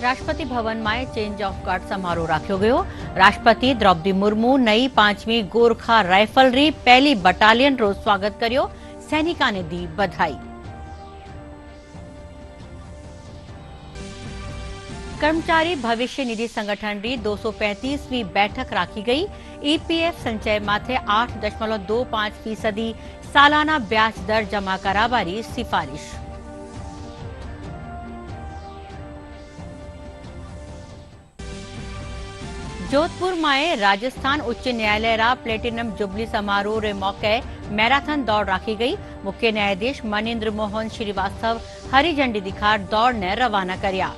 राष्ट्रपति भवन में change of guard समारोह राख्यो गयो। राष्ट्रपति द्रौपदी मुर्मू नई 5મી गोरखा राइफलरी पहली बटालियन रो स्वागत कर्यो। सैनिका ने दी बधाई। कर्मचारी भविष्य निधि संगठन री 235वीं बैठक राखी गई। ईपीएफ संचय माथे 8.25% सालाना ब्याज दर जमा करावारी सिफारिश। जोधपुर में राजस्थान उच्च न्यायालय रा प्लेटिनम जुबली समारोह रे मौके मैराथन दौड़ राखी गई। मुख्य न्यायाधीश मनिंद्र मोहन श्रीवास्तव हरी झंडी दिखा दौड़ ने रवाना कर्या।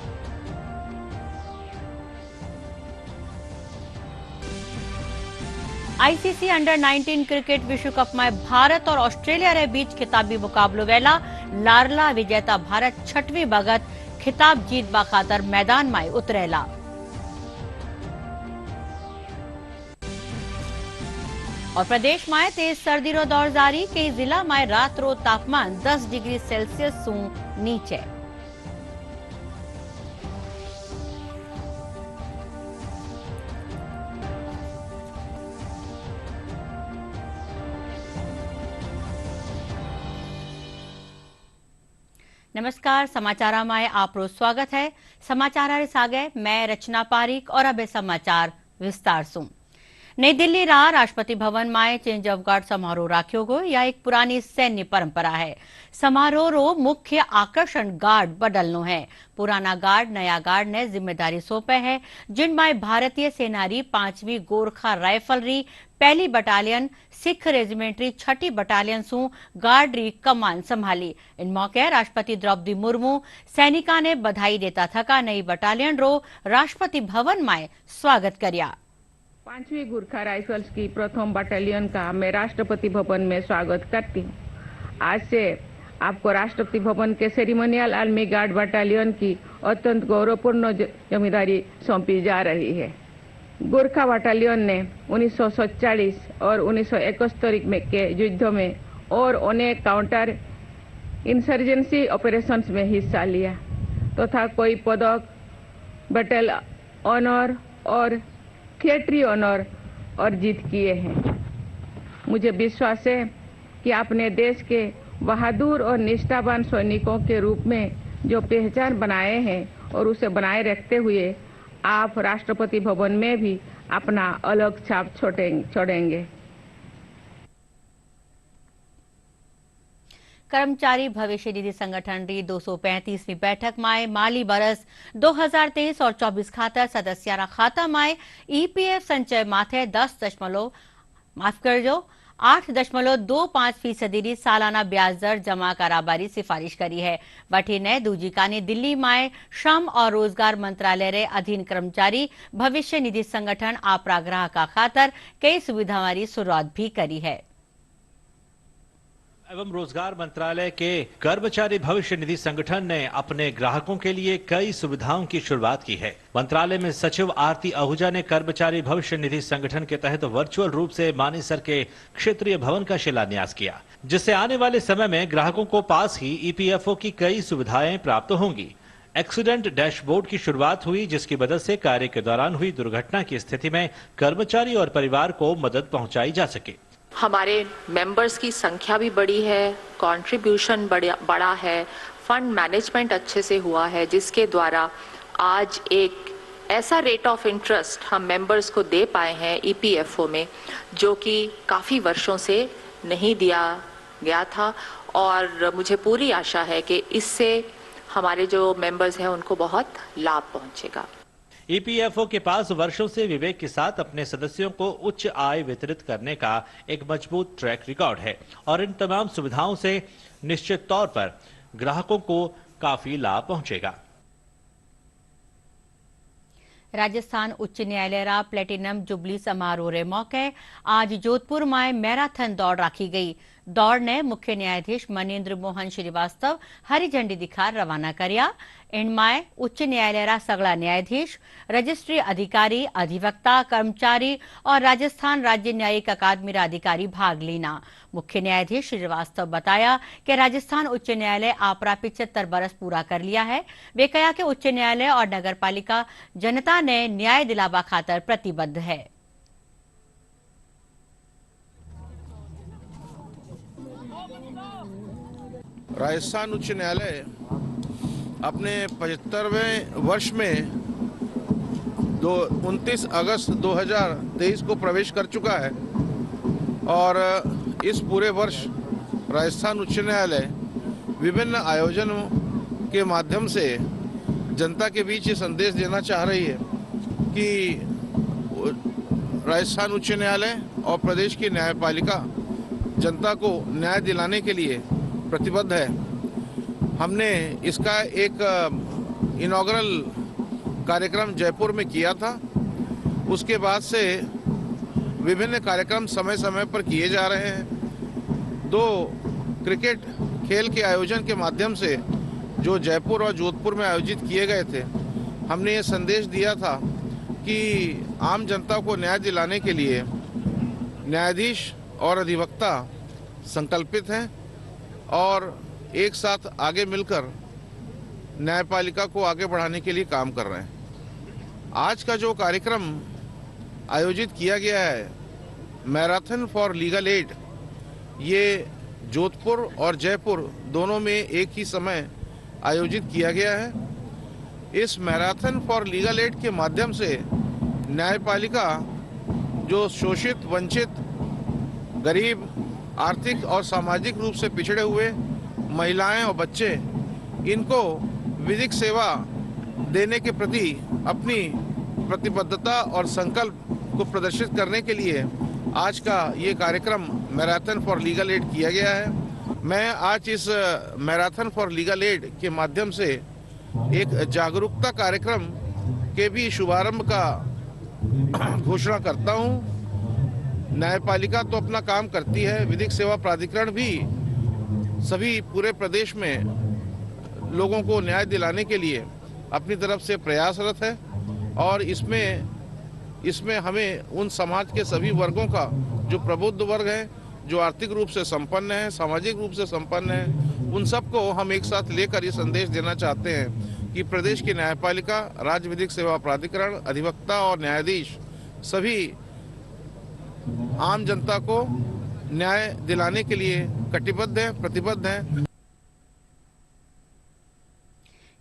आईसीसी अंडर 19 क्रिकेट विश्व कप में भारत और ऑस्ट्रेलिया रे बीच खिताबी मुकाबलो वेला। लारला विजेता भारत 6वीं बगत खिताब जीतबा खातर मैदान में उतरेला। और प्रदेश में तेज सर्दी रो दौर जारी। कई जिला में रात रो तापमान 10 डिग्री सेल्सियस सु नीचे। नमस्कार, समाचार में आपरो स्वागत है। समाचार सागे मैं रचना पारीक और अब समाचार विस्तार सु। नई दिल्ली रा राष्ट्रपति भवन में चेंज ऑफ गार्ड समारोह राख्यो गयो। यह एक पुरानी सैन्य परंपरा है। समारोह रो मुख्य आकर्षण गार्ड बदलनो है। पुराना गार्ड नया गार्ड ने जिम्मेदारी सौंपे है, जिनमें भारतीय सेना री 5वीं गोरखा राइफलरी पहली बटालियन, सिख रेजिमेंट री 6ठी बटालियन सु गार्ड री कमान संभाली। इन मौके राष्ट्रपति द्रौपदी मुर्मू सैनिका ने बधाई देता थका नई बटालियन रो राष्ट्रपति भवन में स्वागत कर्या। 5वीं गोरखा राइफल्स की प्रथम बटालियन का मैं राष्ट्रपति भवन में स्वागत करती हूँ। आज से आपको राष्ट्रपति भवन के सेरेमोनियल आर्मी गार्ड बटालियन की अत्यंत गौरवपूर्ण जिम्मेदारी सौंपी जा रही है। गोरखा बटालियन ने 1947 और 1971 में के युद्धों में और अनेक काउंटर इंसर्जेंसी ऑपरेशंस में हिस्सा लिया तथा कोई पदक, बैटल ऑनर और थिएटरी ऑनर और जीत किए हैं। मुझे विश्वास है कि आपने देश के बहादुर और निष्ठावान सैनिकों के रूप में जो पहचान बनाए हैं और उसे बनाए रखते हुए आप राष्ट्रपति भवन में भी अपना अलग छाप छोड़ेंगे। कर्मचारी भविष्य निधि संगठन री 235वीं बैठक में माली बरस 2023 और 24 खातर सदस्यारा खाता में ईपीएफ संचय माथे 8.25% सालाना ब्याज दर जमा कराबारी सिफारिश करी है। वठी ने दूजिका ने दिल्ली में श्रम और रोजगार मंत्रालय रे अधीन कर्मचारी भविष्य निधि संगठन आपरा ग्राहका खातर कई सुविधाओं की शुरुआत भी करी है। एवं रोजगार मंत्रालय के कर्मचारी भविष्य निधि संगठन ने अपने ग्राहकों के लिए कई सुविधाओं की शुरुआत की है। मंत्रालय में सचिव आरती आहूजा ने कर्मचारी भविष्य निधि संगठन के तहत वर्चुअल रूप से मानेसर के क्षेत्रीय भवन का शिलान्यास किया, जिससे आने वाले समय में ग्राहकों को पास ही ईपीएफओ की कई सुविधाएं प्राप्त होंगी। एक्सीडेंट डैशबोर्ड की शुरुआत हुई, जिसकी मदद से कार्य के दौरान हुई दुर्घटना की स्थिति में कर्मचारी और परिवार को मदद पहुंचाई जा सके। हमारे मेंबर्स की संख्या भी बढ़ी है, कंट्रीब्यूशन बड़ा है, फंड मैनेजमेंट अच्छे से हुआ है, जिसके द्वारा आज एक ऐसा रेट ऑफ इंटरेस्ट हम मेंबर्स को दे पाए हैं ईपीएफओ में, जो कि काफ़ी वर्षों से नहीं दिया गया था। और मुझे पूरी आशा है कि इससे हमारे जो मेंबर्स हैं उनको बहुत लाभ पहुंचेगा। ईपीएफओ के पास वर्षों से विवेक के साथ अपने सदस्यों को उच्च आय वितरित करने का एक मजबूत ट्रैक रिकॉर्ड है और इन तमाम सुविधाओं से निश्चित तौर पर ग्राहकों को काफी लाभ पहुंचेगा। राजस्थान उच्च न्यायालय रा प्लेटिनम जुबली समारोह रे मौके आज जोधपुर में मैराथन दौड़ राखी गई। दौड़ ने मुख्य न्यायाधीश मनेन्द्र मोहन श्रीवास्तव हरी झंडी दिखा रवाना कर्या। इनमाय उच्च न्यायालय सगला न्यायाधीश, रजिस्ट्री अधिकारी, अधिवक्ता, कर्मचारी और राजस्थान राज्य न्यायिक अकादमी अधिकारी भाग लेना। मुख्य न्यायाधीश श्रीवास्तव बताया कि राजस्थान उच्च न्यायालय आपरा 75 बरस पूरा कर लिया है। वे कहा कि उच्च न्यायालय और नगर पालिका जनता ने न्याय दिलावा खातर प्रतिबद्ध है। राजस्थान उच्च न्यायालय अपने 75वें वर्ष में 29 अगस्त 2023 को प्रवेश कर चुका है और इस पूरे वर्ष राजस्थान उच्च न्यायालय विभिन्न आयोजनों के माध्यम से जनता के बीच ये संदेश देना चाह रही है कि राजस्थान उच्च न्यायालय और प्रदेश की न्यायपालिका जनता को न्याय दिलाने के लिए प्रतिबद्ध है। हमने इसका एक इनॉग्रल कार्यक्रम जयपुर में किया था। उसके बाद से विभिन्न कार्यक्रम समय समय पर किए जा रहे हैं। 2 क्रिकेट खेल के आयोजन के माध्यम से जो जयपुर और जोधपुर में आयोजित किए गए थे, हमने ये संदेश दिया था कि आम जनता को न्याय दिलाने के लिए न्यायाधीश और अधिवक्ता संकल्पित हैं और एक साथ आगे मिलकर न्यायपालिका को आगे बढ़ाने के लिए काम कर रहे हैं। आज का जो कार्यक्रम आयोजित किया गया है, मैराथन फॉर लीगल एड, ये जोधपुर और जयपुर दोनों में एक ही समय आयोजित किया गया है। इस मैराथन फॉर लीगल एड के माध्यम से न्यायपालिका जो शोषित, वंचित, गरीब, आर्थिक और सामाजिक रूप से पिछड़े हुए महिलाएं और बच्चे, इनको विधिक सेवा देने के प्रति अपनी प्रतिबद्धता और संकल्प को प्रदर्शित करने के लिए आज का ये कार्यक्रम मैराथन फॉर लीगल एड किया गया है। मैं आज इस मैराथन फॉर लीगल एड के माध्यम से एक जागरूकता कार्यक्रम के भी शुभारंभ का घोषणा करता हूँ। न्यायपालिका तो अपना काम करती है, विधिक सेवा प्राधिकरण भी सभी पूरे प्रदेश में लोगों को न्याय दिलाने के लिए अपनी तरफ से प्रयासरत है और इसमें हमें उन समाज के सभी वर्गों का जो प्रबुद्ध वर्ग है, जो आर्थिक रूप से संपन्न है, सामाजिक रूप से संपन्न है, उन सबको हम एक साथ लेकर ये संदेश देना चाहते हैं कि प्रदेश की न्यायपालिका, राज्य विधिक सेवा प्राधिकरण, अधिवक्ता और न्यायाधीश सभी आम जनता को न्याय दिलाने के लिए कटिबद्ध है, प्रतिबद्ध है।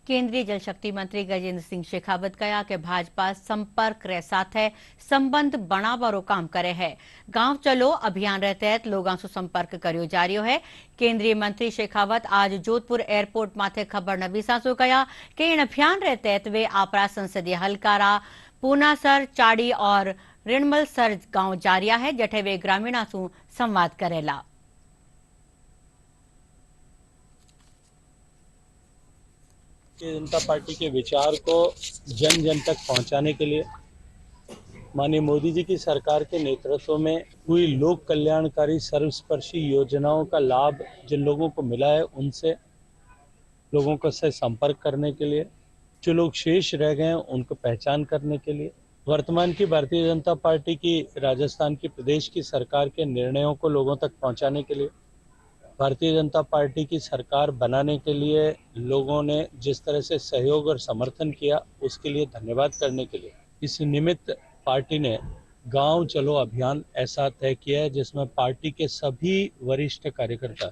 केंद्रीय जल शक्ति मंत्री गजेंद्र सिंह शेखावत कहा कि भाजपा संपर्क रे साथे संबंध बनावारो काम करे है। गांव चलो अभियान रे तहत लोगों से संपर्क करियो जा रही है। केंद्रीय मंत्री शेखावत आज जोधपुर एयरपोर्ट माथे खबर नवीसा सो कहा कि इन अभियान रे तहत वे आपरा संसदीय हलकारा पूनासर, चाड़ी और रिणमल सर गांव जा रहा है, जठे वे ग्रामीणा सु संवाद करेला। भारतीय जनता पार्टी के विचार को जन जन तक पहुंचाने के लिए माननीय मोदी जी की सरकार के नेतृत्व में हुई लोक कल्याणकारी सर्वस्पर्शी योजनाओं का लाभ जिन लोगों को मिला है, उनसे लोगों को से संपर्क करने के लिए, जो लोग शेष रह गए हैं उनको पहचान करने के लिए, वर्तमान की भारतीय जनता पार्टी की राजस्थान की प्रदेश की सरकार के निर्णयों को लोगों तक पहुंचाने के लिए, भारतीय जनता पार्टी की सरकार बनाने के लिए लोगों ने जिस तरह से सहयोग और समर्थन किया, उसके लिए धन्यवाद करने के लिए इस निमित्त पार्टी ने गांव चलो अभियान ऐसा तय किया है जिसमें पार्टी के सभी वरिष्ठ कार्यकर्ता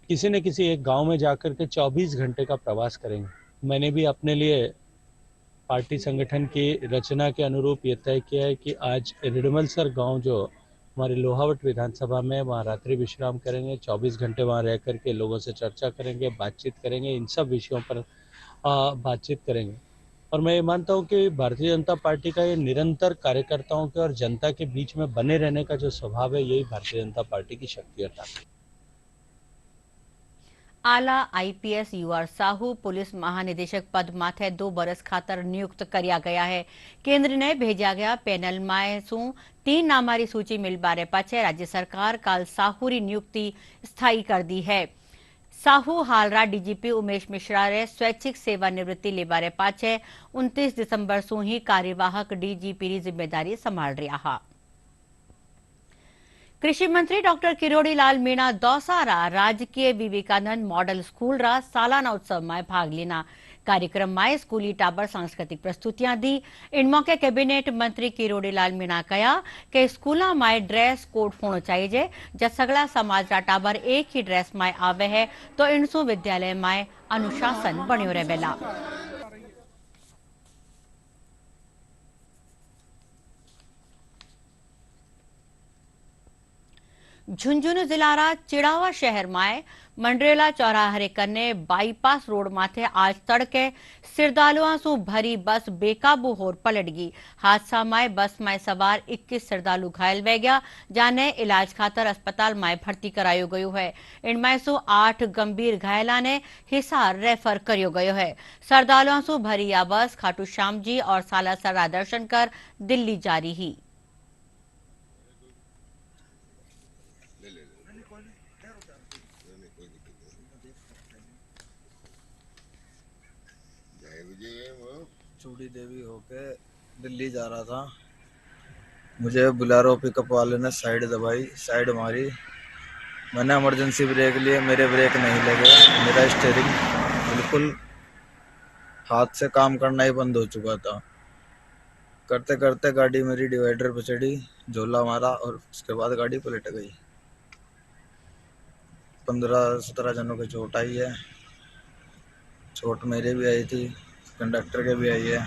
किसी न किसी एक गांव में जाकर के 24 घंटे का प्रवास करेंगे। मैंने भी अपने लिए पार्टी संगठन की रचना के अनुरूप ये तय किया है कि आज रिडमलसर गांव जो हमारे लोहावट विधानसभा में, वहाँ रात्रि विश्राम करेंगे, 24 घंटे वहाँ रह करके लोगों से चर्चा करेंगे, बातचीत करेंगे, इन सब विषयों पर बातचीत करेंगे। और मैं ये मानता हूँ कि भारतीय जनता पार्टी का ये निरंतर कार्यकर्ताओं के और जनता के बीच में बने रहने का जो स्वभाव है, यही भारतीय जनता पार्टी की शक्ति और ताकत। आला आईपीएस यूआर साहू पुलिस महानिदेशक पद माथे 2 बरस खातर नियुक्त કર્યા ગયા है। केंद्र ने भेजा गया पैनल में 3 नामारी सूची मिल बारे पाछे राज्य सरकार काल साहू री नियुक्ति स्थायी कर दी है। साहू हालरा डीजीपी उमेश मिश्रा रे स्वैच्छिक सेवानिवृत्ति लेबारे पाछे 29 दिसंबर सु ही कार्यवाहक डीजीपी री जिम्मेदारी संभाल रहा हा। कृषि मंत्री डॉक्टर किरोड़ी लाल मीणा दौसारा राजकीय विवेकानंद मॉडल स्कूल रा सालाना उत्सव में भाग लेना। कार्यक्रम में स्कूली टाबर सांस्कृतिक प्रस्तुतियां दी। इन मौके कैबिनेट मंत्री किरोड़ी लाल मीणा कहा कि स्कूल में ड्रेस कोड होना चाहिए। जब सगला समाज रा टाबर एक ही ड्रेस में आवे है तो इनसु विद्यालय में अनुशासन बन्यो रहेला। झुंझुनू जिलारा चिड़ावा शहर में मंडरेला चौराहे कन्ने बाईपास रोड माथे आज तड़के श्रद्धालुओं से भरी बस बेकाबू होर पलट गई। हादसा में बस में सवार 21 श्रद्धालु घायल हो गया, जाने इलाज खातर अस्पताल में भर्ती करायो गयो है। इनमें से 8 गंभीर घायला ने हिसार रेफर करियो गयो है। श्रद्धालुओं से भरी यह बस खाटू श्याम जी और सालासर दर्शन कर दिल्ली जा रही। चूड़ी देवी होके दिल्ली जा रहा था। मुझे बुलेरो पिकअप वाले ने साइड दबाई, साइड मारी। मैंने इमरजेंसी ब्रेक लिए, मेरे ब्रेक नहीं लगे। मेरा स्टीयरिंग बिल्कुल हाथ से काम करना ही बंद हो चुका था। करते करते गाड़ी मेरी डिवाइडर पे चढ़ी, झोला मारा और उसके बाद गाड़ी पलट गई। 15-17 जनों की चोट आई है। चोट मेरे भी आई थी, कंडक्टर के भी आई है।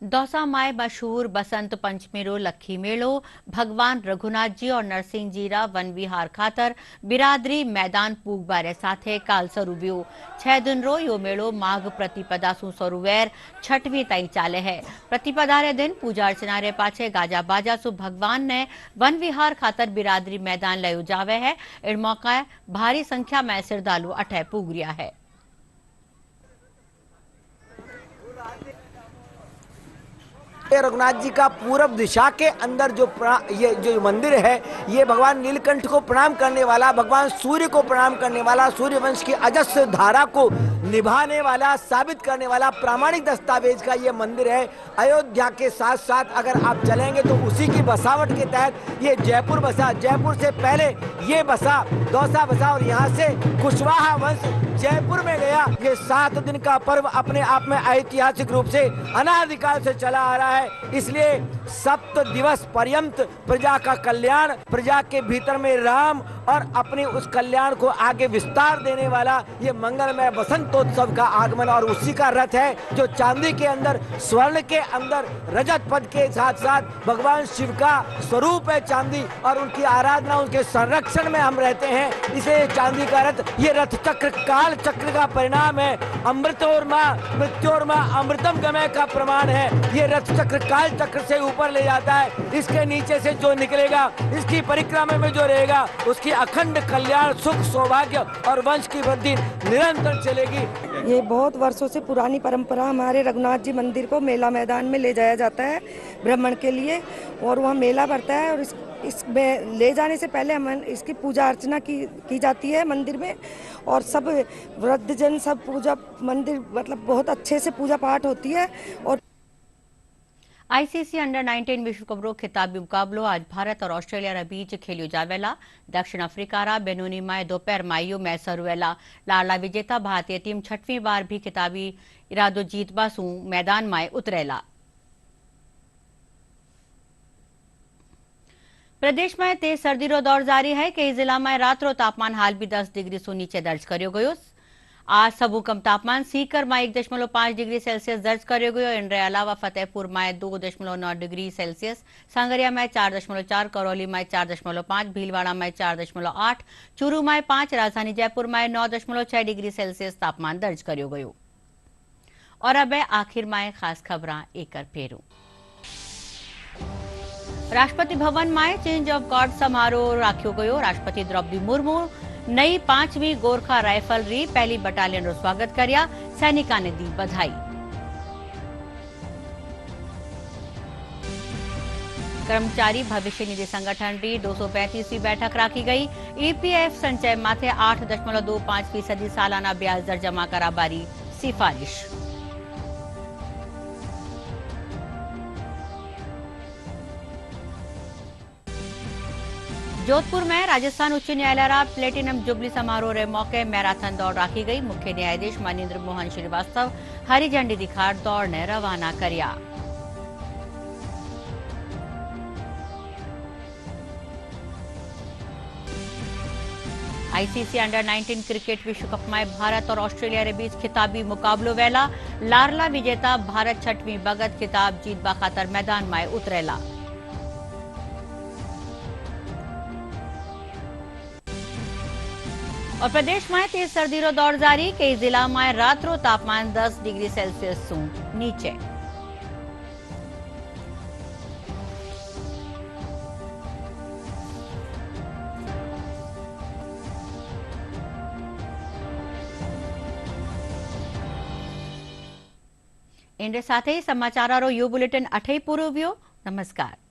दौसा माए मशहूर बसंत पंचमी रो लखी मेलो भगवान रघुनाथ जी और नरसिंह जी रा वन विहार खातर बिरादरी मैदान पूग बारे साथे काल शुरू हुयो। 6 दिन रो यो मेलो माघ प्रतिपदा सु शुरू वेर 6वीं ताई चाले है। प्रतिपदा रे दिन पूजा अर्चना रे पाछे गाजा बाजा सु भगवान ने वन विहार खातर बिरादरी मैदान लयो जावे है। इन मौका भारी संख्या में श्रद्धालु अठे पूग रिया है। रघुनाथ जी का पूरब दिशा के अंदर ये जो मंदिर है, ये भगवान नीलकंठ को प्रणाम करने वाला, भगवान सूर्य को प्रणाम करने वाला, सूर्य वंश की अजस्र धारा को निभाने वाला, साबित करने वाला प्रामाणिक दस्तावेज का ये मंदिर है। अयोध्या के साथ साथ अगर आप चलेंगे तो उसी की बसावट के तहत ये जयपुर बसा। जयपुर से पहले ये बसा, दौसा बसा और यहाँ से कुशवाहा वंश जयपुर में गया। ये 7 दिन का पर्व अपने आप में ऐतिहासिक रूप से अनादिकाल से चला आ रहा है। इसलिए 7 दिवस पर्यंत प्रजा का कल्याण, प्रजा के भीतर में राम और अपने उस कल्याण को आगे विस्तार देने वाला ये मंगलमय बसंतोत्सव का आगमन और उसी का रथ है जो चांदी के अंदर, स्वर्ण के अंदर, रजत पद के साथ साथ भगवान शिव का स्वरूप है चांदी और उनकी आराधना, उनके संरक्षण में हम रहते हैं। इसे चांदी का रथ, ये रथ चक्र काल चक्र का परिणाम है। अमृतोर्मा मृत्योर्मा अमृतम गमय का प्रमाण है। ये रथ चक्र काल चक्र से ऊपर ले जाता है। इसके नीचे से जो निकलेगा, इसकी परिक्रमा में जो रहेगा, उसकी अखंड कल्याण, सुख, सौभाग्य और वंश की वृद्धि निरंतर चलेगी। ये बहुत वर्षों से पुरानी परंपरा, हमारे रघुनाथ जी मंदिर को मेला मैदान में ले जाया जाता है भ्रमण के लिए और वहाँ मेला भरता है और इसमें ले जाने से पहले हम इसकी पूजा अर्चना की जाती है मंदिर में और सब वृद्धजन सब पूजा मंदिर मतलब बहुत अच्छे से पूजा पाठ होती है। और आईसीसी अंडर 19 विश्व कप रो खिताबी मुकाबलो आज भारत और ऑस्ट्रेलिया रे बीच खेलियो जावेला। दक्षिण अफ्रीका रा बेनोनी में दोपहर माइयो मैच शुरू वेला। लाडला विजेता भारतीय टीम 6वीं बार भी खिताबी इरादो जीतबा सु मैदान में उतरेला। प्रदेश में तेज सर्दी रो दौर जारी है। कई जिला में रात रो तापमान हाल भी 10 डिग्री सु नीचे दर्ज करियो गयो। आज सबू कम तापमान सीकर में 1.5 डिग्री सेल्सियस दर्ज करियो गयो। इनरे अलावा फतेहपुर में 2.9 डिग्री सेल्सियस, सांगरिया में 4.4, करौली में 4.5, भीलवाड़ा में 4.8, चूरू में 5, राजधानी जयपुर में 9.6 डिग्री सेल्सियस तापमान दर्ज करियो गयो। और अब आखिर में खास खबरां एक फेरू। राष्ट्रपति भवन में चेंज ऑफ गार्ड समारोह राख्यो गयो। राष्ट्रपति द्रौपदी मुर्मू नई 5वीं गोरखा राइफलरी पहली बटालियन रो स्वागत कर्या, सैनिका ने दी बधाई। कर्मचारी भविष्य निधि संगठन री 235वीं बैठक राखी गई। ईपीएफ संचय माथे 8.25% सालाना ब्याज दर जमा करा बारी सिफारिश। जोधपुर में राजस्थान उच्च न्यायालय रा प्लेटिनम जुबली समारोह रे मौके मैराथन दौड़ राखी गई। मुख्य न्यायाधीश मनिंद्र मोहन श्रीवास्तव हरी झंडी दिखाड़ दौड़ ने रवाना कर्या। आईसीसी अंडर-19 क्रिकेट विश्व कप में भारत और ऑस्ट्रेलिया के बीच खिताबी मुकाबलो वेला। लारला विजेता भारत 6वीं बगत खिताब जीतबा खातर मैदान में उतरेला। और प्रदेश में तेज सर्दी रो दौर जारी। कई जिला में रात रो तापमान 10 डिग्री सेल्सियस सु नीचे। इनके साथ ही समाचारों यो बुलेटिन अठे पूरो व्यो। नमस्कार।